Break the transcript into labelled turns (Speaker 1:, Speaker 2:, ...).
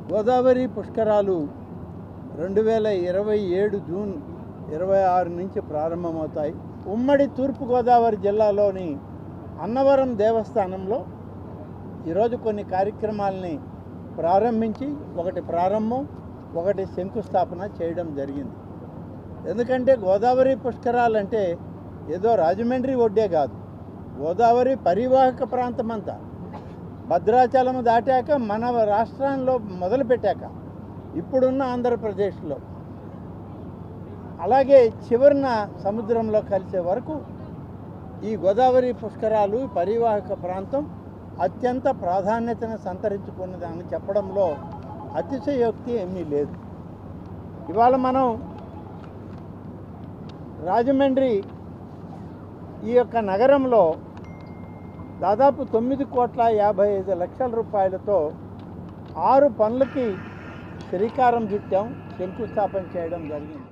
Speaker 1: గోదావరి పుష్కరాలు 2027 జూన్ 26 నుంచి ప్రారంభమవుతాయి. ఉమ్మడి తూర్పుగోదావరి జిల్లాలోని అన్నవరం దేవస్థానంలో ఈరోజు కొన్ని కార్యక్రమాలని ప్రారంభించి ఒకటి ప్రారంభం ఒకటి శంకుస్థాపన చేయడం జరిగింది. ఎందుకంటే గోదావరి పుష్కరాలంటే ఏదో రాజమండ్రి ఒడ్డే కాదు, గోదావరి పరివాహక ప్రాంతమంతా భద్రాచలం దాటాక మన రాష్ట్రంలో మొదలుపెట్టాక ఇప్పుడున్న ఆంధ్రప్రదేశ్లో అలాగే చివరిన సముద్రంలో కలిసే వరకు ఈ గోదావరి పుష్కరాలు పరివాహక ప్రాంతం అత్యంత ప్రాధాన్యతను సంతరించుకున్నదని చెప్పడంలో అతిశయోక్తి ఏమీ లేదు. ఇవాళ మనం రాజమండ్రి ఈ యొక్క నగరంలో దాదాపు 9,55,00,000 రూపాయలతో 6 పనులకి శ్రీకారం చుట్టాం, శంకుస్థాపన చేయడం జరిగింది.